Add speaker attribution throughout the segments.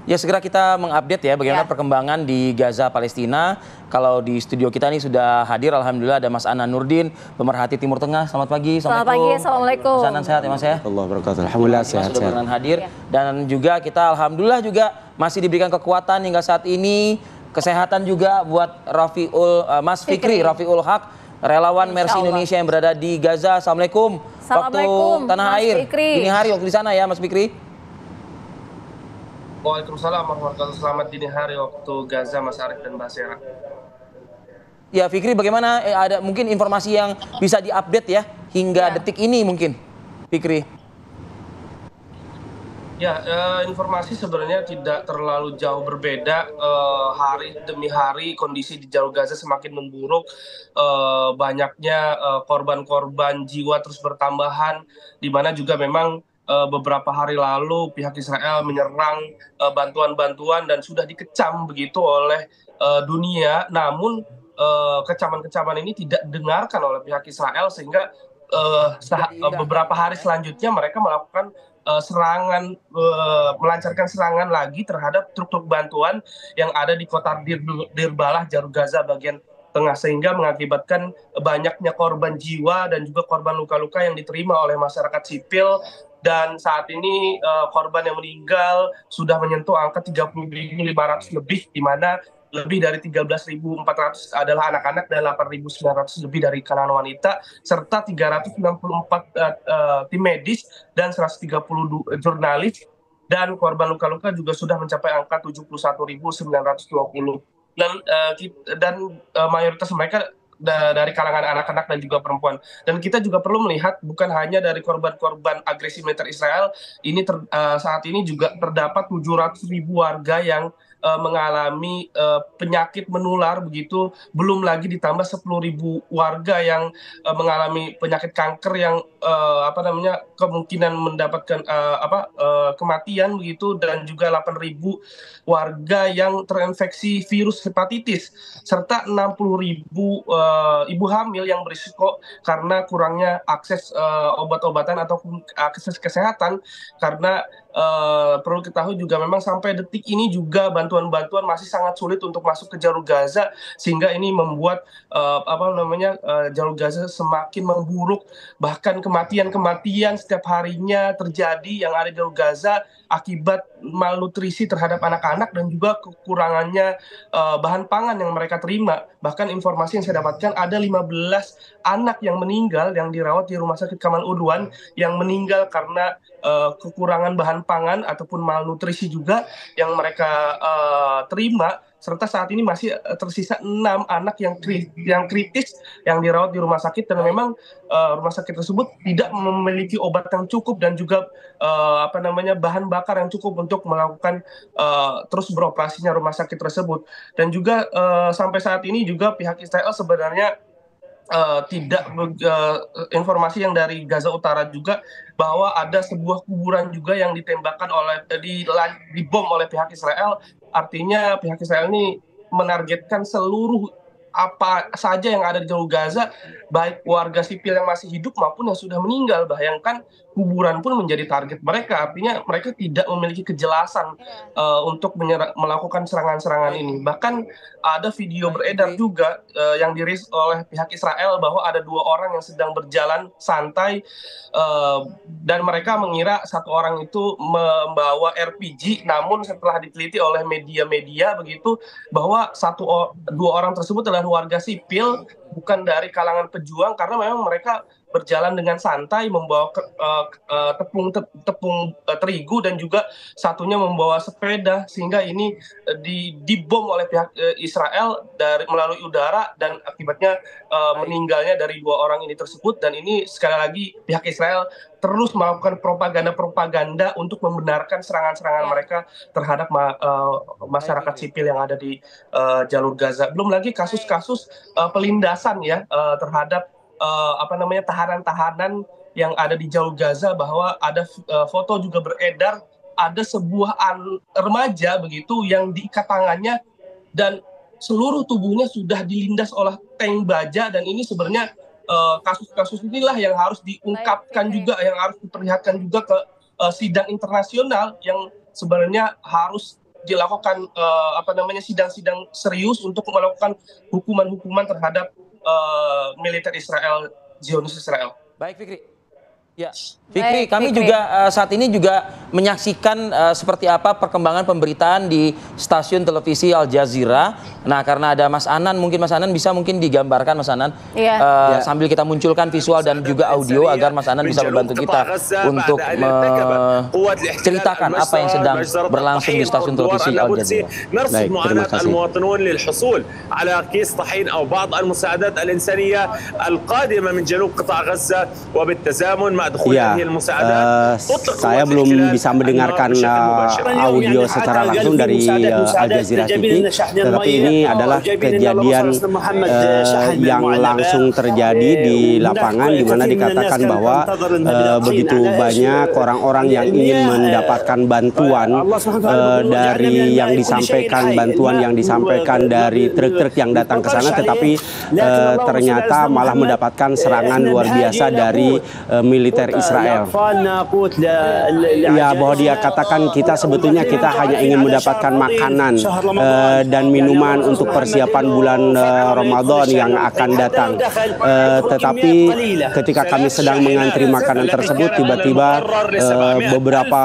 Speaker 1: Ya, segera kita mengupdate ya bagaimana perkembangan di Gaza, Palestina. Kalau di studio kita nih sudah hadir, alhamdulillah ada Mas Anan Nurdin, pemerhati Timur Tengah. Selamat pagi,
Speaker 2: Selamat pagi, assalamualaikum.
Speaker 1: Mas Anan sehat ya Mas ya?
Speaker 3: Allah berkata, alhamdulillah
Speaker 1: sehat. Sudah berkenan hadir.
Speaker 2: Ya.
Speaker 1: Dan juga kita alhamdulillah juga masih diberikan kekuatan hingga saat ini, kesehatan juga buat Mas Fikri Rafiul Haq, relawan Mercy Indonesia yang berada di Gaza. Assalamualaikum.
Speaker 2: Assalamualaikum,
Speaker 1: waktu tanah
Speaker 2: Mas
Speaker 1: air.
Speaker 2: Fikri.
Speaker 1: Dini hari waktu di sana ya Mas Fikri.
Speaker 4: Waalaikumsalam warahmatullahi wabarakatuh. Selamat dini hari waktu Gaza, Mas Arief dan Mbak Sera.
Speaker 1: Ya Fikri, bagaimana ada mungkin informasi yang bisa diupdate ya hingga detik ini mungkin, Fikri?
Speaker 4: Ya, informasi sebenarnya tidak terlalu jauh berbeda. Hari demi hari kondisi di jalur Gaza semakin memburuk. Banyaknya korban-korban jiwa terus bertambahan, di mana juga memang beberapa hari lalu pihak Israel menyerang bantuan-bantuan dan sudah dikecam begitu oleh dunia. Namun kecaman-kecaman ini tidak didengarkan oleh pihak Israel sehingga beberapa hari selanjutnya mereka melakukan serangan, melancarkan serangan lagi terhadap truk-truk bantuan yang ada di kota Deir Balah, jalur Gaza bagian tengah, sehingga mengakibatkan banyaknya korban jiwa dan juga korban luka-luka yang diterima oleh masyarakat sipil. Dan saat ini korban yang meninggal sudah menyentuh angka 30.500 lebih, di mana lebih dari 13.400 adalah anak-anak dan 8.900 lebih dari kalangan wanita, serta 394 tim medis dan 130 jurnalis, dan korban luka-luka juga sudah mencapai angka 71.920. Dan mayoritas mereka dari kalangan anak-anak dan juga perempuan. Dan kita juga perlu melihat bukan hanya dari korban-korban agresi militer Israel, ini saat ini juga terdapat 700.000 warga yang mengalami penyakit menular begitu, belum lagi ditambah 10.000 warga yang mengalami penyakit kanker yang kemungkinan mendapatkan kematian begitu, dan juga 8.000 warga yang terinfeksi virus hepatitis, serta 60.000 ibu hamil yang berisiko karena kurangnya akses obat-obatan ataupun akses kesehatan. Karena perlu ketahui juga memang sampai detik ini juga bantuan-bantuan masih sangat sulit untuk masuk ke jalur Gaza, sehingga ini membuat jalur Gaza semakin memburuk. Bahkan kematian setiap harinya terjadi yang ada di jalur Gaza akibat malnutrisi terhadap anak-anak dan juga kekurangannya bahan pangan yang mereka terima. Bahkan informasi yang saya dapatkan ada 15 anak yang meninggal yang dirawat di Rumah Sakit Kamal Udwan yang meninggal karena kekurangan bahan pangan ataupun malnutrisi juga yang mereka terima, serta saat ini masih tersisa 6 anak yang kritis yang dirawat di rumah sakit, dan memang rumah sakit tersebut tidak memiliki obat yang cukup dan juga bahan bakar yang cukup untuk melakukan terus beroperasinya rumah sakit tersebut. Dan juga sampai saat ini juga pihak Israel sebenarnya informasi yang dari Gaza Utara juga bahwa ada sebuah kuburan juga yang ditembakkan dibom oleh pihak Israel. Artinya pihak Israel ini menargetkan seluruh apa saja yang ada di jalur Gaza, baik warga sipil yang masih hidup maupun yang sudah meninggal. Bayangkan, kuburan pun menjadi target mereka. Artinya mereka tidak memiliki kejelasan untuk melakukan serangan-serangan ini. Bahkan ada video beredar juga yang dirilis oleh pihak Israel bahwa ada 2 orang yang sedang berjalan santai, dan mereka mengira satu orang itu membawa RPG. Namun setelah diteliti oleh media-media begitu, bahwa 2 orang tersebut adalah warga sipil, bukan dari kalangan pejuang, karena memang mereka berjalan dengan santai membawa tepung terigu, dan juga satunya membawa sepeda, sehingga ini dibom oleh pihak Israel melalui udara, dan akibatnya meninggalnya dari 2 orang ini tersebut. Dan ini sekali lagi pihak Israel terus melakukan propaganda untuk membenarkan serangan-serangan mereka terhadap masyarakat sipil yang ada di jalur Gaza. Belum lagi kasus-kasus pelindasan ya terhadap tahanan-tahanan yang ada di jalur Gaza, bahwa ada foto juga beredar, ada sebuah remaja begitu yang diikat tangannya dan seluruh tubuhnya sudah dilindas oleh tank baja. Dan ini sebenarnya kasus-kasus inilah yang harus diungkapkan juga, yang harus diperlihatkan juga ke sidang internasional, yang sebenarnya harus dilakukan sidang-sidang serius untuk melakukan hukuman-hukuman terhadap militer Israel, Zionis Israel.
Speaker 1: Baik Fikri. Ya, Fikri, kami juga saat ini juga menyaksikan seperti apa perkembangan pemberitaan di stasiun televisi Al Jazeera. Nah, karena ada Mas Anan, mungkin Mas Anan bisa digambarkan Mas Anan sambil kita munculkan visual dan juga audio agar Mas Anan bisa membantu kita untuk menceritakan apa yang sedang berlangsung di stasiun televisi Al Jazeera.
Speaker 2: Baik, terima kasih. على كيس طحين أو بعض المساعدات الإنسانية القادمة من جنوب قطاع غزة وبالتزامن مع دخول هذه المساعدات. Saya belum bisa mendengarkan audio secara langsung dari Al Jazeera TV, tetapi ini adalah kejadian yang langsung terjadi di lapangan, di mana dikatakan bahwa begitu banyak orang-orang yang ingin mendapatkan bantuan dari yang disampaikan dari truk-truk yang datang ke sana, tetapi ternyata malah mendapatkan serangan luar biasa dari militer Israel. Ya, bahwa dia katakan kita hanya ingin mendapatkan makanan dan minuman untuk persiapan bulan Ramadan yang akan datang. Tetapi ketika kami sedang mengantri makanan tersebut, tiba-tiba beberapa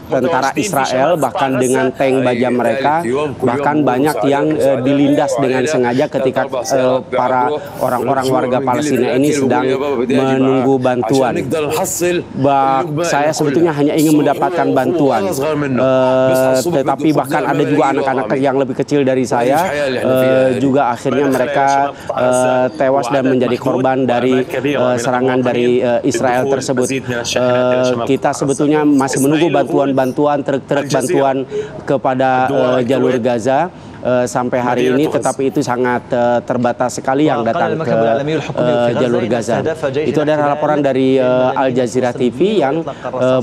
Speaker 2: tentara Israel bahkan dengan tank baja mereka, bahkan banyak yang dilindas dengan sengaja ketika para orang-orang warga Palestina ini sedang menunggu bantuan. Saya sebetulnya hanya ingin mendapatkan bantuan, tetapi bahkan ada juga anak-anak yang lebih kecil dari saya juga akhirnya mereka tewas dan menjadi korban dari serangan dari Israel tersebut. Kita sebetulnya masih menunggu bantuan truk-truk bantuan kepada jalur Gaza sampai hari ini, tetapi itu sangat terbatas sekali yang datang ke jalur Gaza. Itu adalah laporan dari Al Jazeera TV yang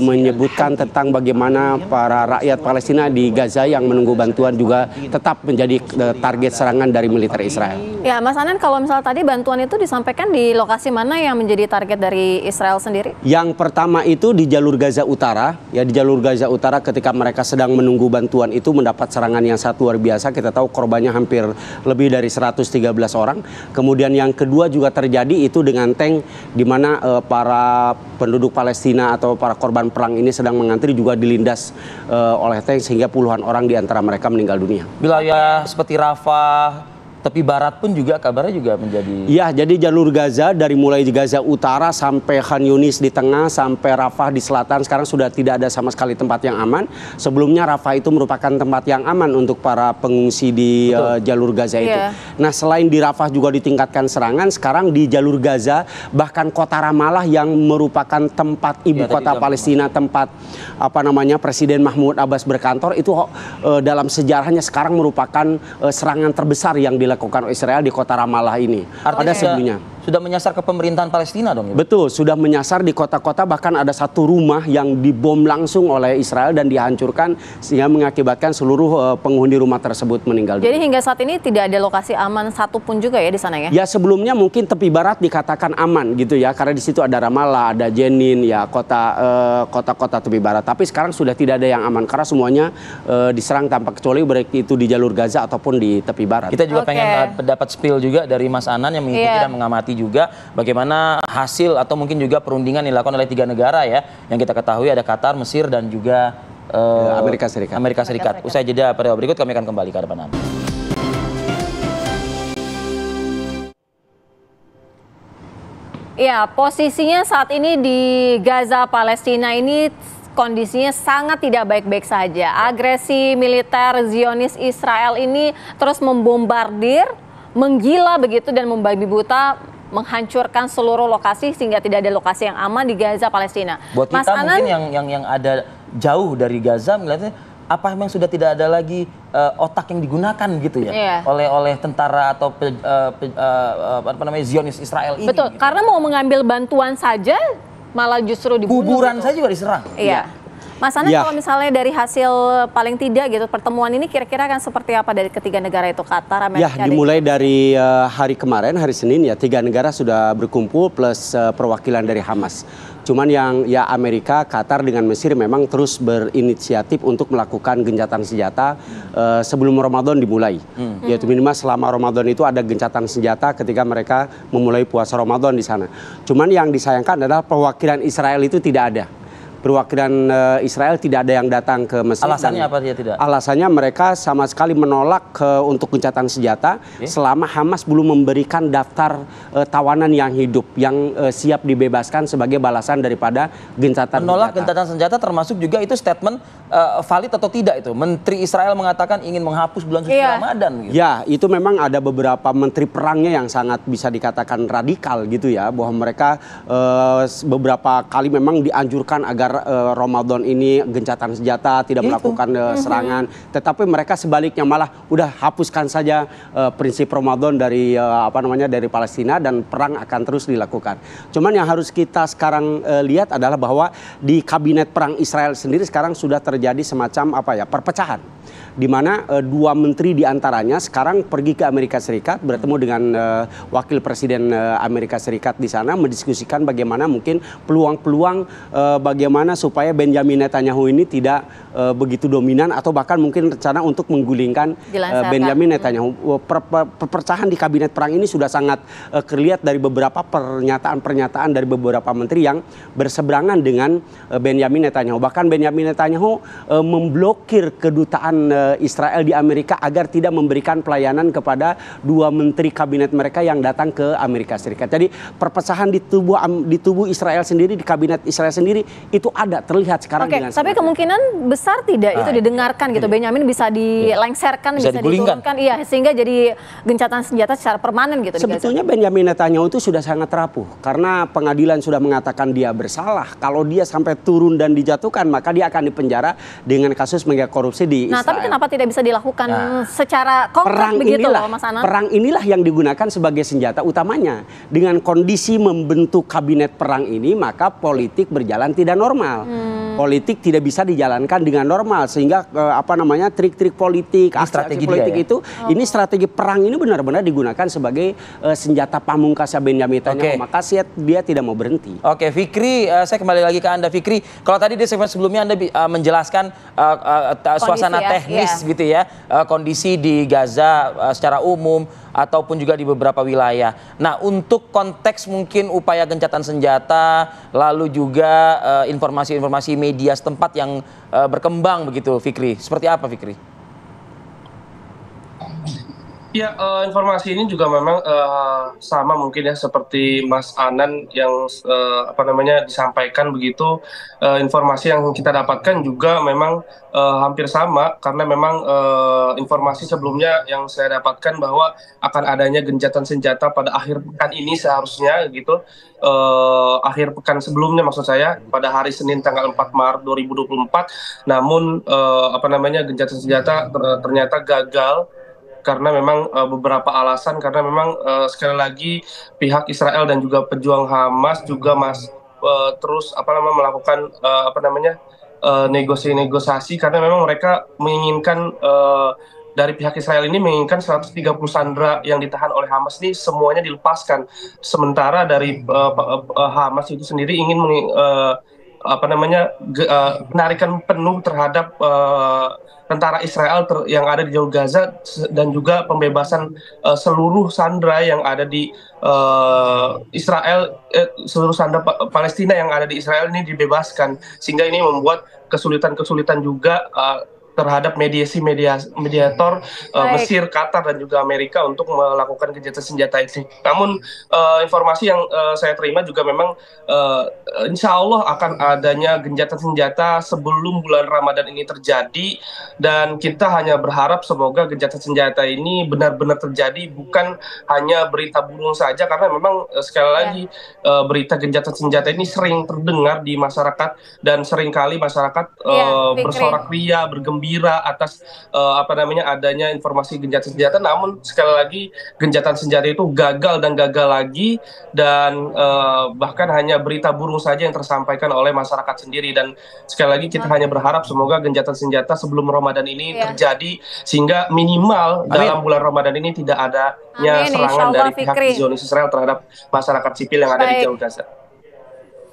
Speaker 2: menyebutkan tentang bagaimana para rakyat Palestina di Gaza yang menunggu bantuan juga tetap menjadi target serangan dari militer Israel.
Speaker 3: Ya, Mas Anan, kalau misal tadi bantuan itu disampaikan di lokasi mana yang menjadi target dari Israel sendiri? Yang
Speaker 2: pertama itu di jalur Gaza Utara. Ya, di jalur Gaza Utara ketika mereka sedang menunggu bantuan itu mendapat serangan yang sangat luar biasa. Kita tahu korbannya hampir lebih dari 113 orang. Kemudian yang kedua juga terjadi itu dengan tank, di mana para penduduk Palestina atau para korban perang ini sedang mengantri juga dilindas oleh tank sehingga puluhan orang di antara mereka meninggal dunia.
Speaker 1: Wilayah seperti Rafah, tepi barat pun juga kabarnya juga menjadi...
Speaker 2: Ya, jadi jalur Gaza dari mulai di Gaza Utara sampai Khan Yunis di tengah, sampai Rafah di selatan, sekarang sudah tidak ada sama sekali tempat yang aman. Sebelumnya Rafah itu merupakan tempat yang aman untuk para pengungsi di jalur Gaza itu. Nah, selain di Rafah juga ditingkatkan serangan, sekarang di jalur Gaza, bahkan kota Ramallah yang merupakan tempat ibu kota Palestina, tempat Presiden Mahmud Abbas berkantor, itu dalam sejarahnya sekarang merupakan serangan terbesar yang dilakukan Israel di kota Ramallah ini.
Speaker 1: Artinya sebelumnya sudah menyasar ke pemerintahan Palestina dong? Ya?
Speaker 2: Betul, sudah menyasar di kota-kota, bahkan ada satu rumah yang dibom langsung oleh Israel dan dihancurkan sehingga mengakibatkan seluruh penghuni rumah tersebut meninggal.
Speaker 3: Jadi hingga saat ini tidak ada lokasi aman satupun juga ya di sana ya?
Speaker 2: Ya, sebelumnya mungkin tepi barat dikatakan aman gitu ya, karena di situ ada Ramallah, ada Jenin, ya kota-kota tepi barat. Tapi sekarang sudah tidak ada yang aman karena semuanya diserang tanpa kecuali baik itu di jalur Gaza ataupun di tepi barat.
Speaker 1: Kita juga pengen pendapat spill juga dari Mas Anan yang mengikuti dan mengamati juga bagaimana hasil atau mungkin juga perundingan yang dilakukan oleh 3 negara ya, yang kita ketahui ada Qatar, Mesir dan juga
Speaker 2: Amerika Serikat.
Speaker 1: Usai jeda pada berikut kami akan kembali ke hadapan Anda.
Speaker 3: Ya, posisinya saat ini di Gaza Palestina ini kondisinya sangat tidak baik-baik saja. Agresi militer Zionis Israel ini terus membombardir, menggila begitu dan membabi buta, menghancurkan seluruh lokasi sehingga tidak ada lokasi yang aman di Gaza Palestina.
Speaker 1: Buat kita mungkin yang ada jauh dari Gaza melihatnya apa memang sudah tidak ada lagi otak yang digunakan gitu ya oleh tentara atau Zionis Israel ini.
Speaker 3: Betul,
Speaker 1: gitu.
Speaker 3: Karena mau mengambil bantuan saja malah justru dibunuh.
Speaker 1: Kuburan
Speaker 3: gitu.
Speaker 1: saja juga diserang.
Speaker 3: Iya. Mas Anan,
Speaker 2: Ya.
Speaker 3: kalau misalnya dari hasil paling tidak gitu pertemuan ini kira-kira akan seperti apa dari ketiga negara itu, Qatar, Amerika,
Speaker 2: Ya, dimulai dari hari kemarin, hari Senin ya, 3 negara sudah berkumpul plus perwakilan dari Hamas. Cuman yang ya Amerika, Qatar dengan Mesir memang terus berinisiatif untuk melakukan gencatan senjata sebelum Ramadan dimulai. Yaitu minimal selama Ramadan itu ada gencatan senjata ketika mereka memulai puasa Ramadan di sana. Cuman yang disayangkan adalah perwakilan Israel itu tidak ada. Perwakilan Israel tidak ada yang datang ke Mesir.
Speaker 1: Alasannya apa dia tidak?
Speaker 2: Alasannya mereka sama sekali menolak untuk gencatan senjata selama Hamas belum memberikan daftar tawanan yang hidup yang siap dibebaskan sebagai balasan daripada gencatan
Speaker 1: Menolak
Speaker 2: senjata.
Speaker 1: gencatan senjata termasuk juga itu statement valid atau tidak itu? Menteri Israel mengatakan ingin menghapus bulan suci Ramadan. Gitu.
Speaker 2: Ya, itu memang ada beberapa menteri perangnya yang sangat bisa dikatakan radikal gitu ya, bahwa mereka beberapa kali memang dianjurkan agar Ramadan ini gencatan senjata, tidak melakukan serangan, tetapi mereka sebaliknya malah udah hapuskan saja prinsip Ramadan dari dari Palestina dan perang akan terus dilakukan. Cuman yang harus kita sekarang lihat adalah bahwa di kabinet perang Israel sendiri sekarang sudah terjadi semacam perpecahan, di mana 2 menteri diantaranya sekarang pergi ke Amerika Serikat bertemu dengan wakil presiden Amerika Serikat di sana mendiskusikan bagaimana mungkin peluang-peluang bagaimana supaya Benjamin Netanyahu ini tidak begitu dominan atau bahkan mungkin rencana untuk menggulingkan Benjamin Netanyahu. Perpecahan di kabinet perang ini sudah sangat terlihat dari beberapa pernyataan dari beberapa menteri yang berseberangan dengan Benjamin Netanyahu. Bahkan Benjamin Netanyahu memblokir kedutaan Israel di Amerika agar tidak memberikan pelayanan kepada 2 menteri kabinet mereka yang datang ke Amerika Serikat. Jadi perpecahan di tubuh Israel sendiri, di kabinet Israel sendiri itu ada terlihat sekarang.
Speaker 3: Oke, tapi kemungkinan besar tidak itu didengarkan gitu. Benjamin bisa dilengserkan, bisa diturunkan, sehingga jadi gencatan senjata secara permanen gitu.
Speaker 2: Sebetulnya Benjamin Netanyahu itu sudah sangat rapuh karena pengadilan sudah mengatakan dia bersalah. Kalau dia sampai turun dan dijatuhkan, maka dia akan dipenjara dengan kasus mega korupsi di Israel.
Speaker 3: Nah, tapi kenapa tidak bisa dilakukan secara konkret begitu loh, Mas Anan?
Speaker 2: Perang inilah yang digunakan sebagai senjata utamanya. Dengan kondisi membentuk kabinet perang ini, maka politik berjalan tidak normal. Politik tidak bisa dijalankan dengan normal sehingga trik-trik politik, strategi politik itu ini strategi perang ini benar-benar digunakan sebagai senjata pamungkasnya Benjamin Netanyahu. Maka dia tidak mau berhenti.
Speaker 1: Oke, Fikri, saya kembali lagi ke Anda, Fikri. Kalau tadi di segmen sebelumnya Anda menjelaskan suasana teknis gitu ya, kondisi di Gaza secara umum ataupun juga di beberapa wilayah. Nah, untuk konteks mungkin upaya gencatan senjata, lalu juga informasi-informasi media setempat yang berkembang begitu, Fikri. Seperti apa, Fikri?
Speaker 4: Ya, informasi ini juga memang sama mungkin ya seperti Mas Anan yang disampaikan begitu. Informasi yang kita dapatkan juga memang hampir sama karena memang informasi sebelumnya yang saya dapatkan bahwa akan adanya gencatan senjata pada akhir pekan ini seharusnya gitu. Akhir pekan sebelumnya maksud saya pada hari Senin tanggal 4 Maret 2024. Namun gencatan senjata ternyata gagal karena memang beberapa alasan, karena memang sekali lagi pihak Israel dan juga pejuang Hamas juga terus melakukan negosiasi karena memang mereka menginginkan dari pihak Israel ini menginginkan 130 sandera yang ditahan oleh Hamas ini semuanya dilepaskan, sementara dari Hamas itu sendiri ingin penarikan penuh terhadap tentara Israel yang ada di Jalur Gaza dan juga pembebasan seluruh sandera yang ada di Israel, seluruh sandera Palestina yang ada di Israel ini dibebaskan, sehingga ini membuat kesulitan-kesulitan juga terhadap mediator Mesir, Qatar dan juga Amerika untuk melakukan gencatan senjata itu. Namun informasi yang saya terima juga memang insya Allah akan adanya gencatan senjata sebelum bulan Ramadan ini terjadi, dan kita hanya berharap semoga gencatan senjata ini benar-benar terjadi, bukan hanya berita burung saja, karena memang sekali lagi berita gencatan senjata ini sering terdengar di masyarakat dan seringkali masyarakat bersorak ria, bergembira gembira atas adanya informasi gencatan senjata, namun sekali lagi gencatan senjata itu gagal dan gagal lagi, dan bahkan hanya berita burung saja yang tersampaikan oleh masyarakat sendiri. Dan sekali lagi kita hanya berharap semoga gencatan senjata sebelum Ramadan ini terjadi, sehingga minimal dalam bulan Ramadan ini tidak adanya serangan dari pihak Zionis Israel terhadap masyarakat sipil yang ada di Jalur Gaza.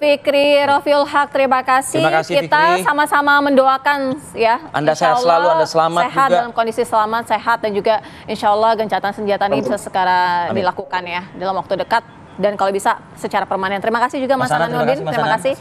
Speaker 3: Fikri Rafiul Haq, terima kasih. Kita sama-sama mendoakan ya.
Speaker 1: Anda sehat selalu, Anda selamat
Speaker 3: sehat
Speaker 1: juga.
Speaker 3: dalam kondisi selamat, sehat, dan juga insya Allah gencatan senjata ini bisa segera dilakukan ya dalam waktu dekat dan kalau bisa secara permanen. Terima kasih juga Mas Ananuddin. Terima kasih.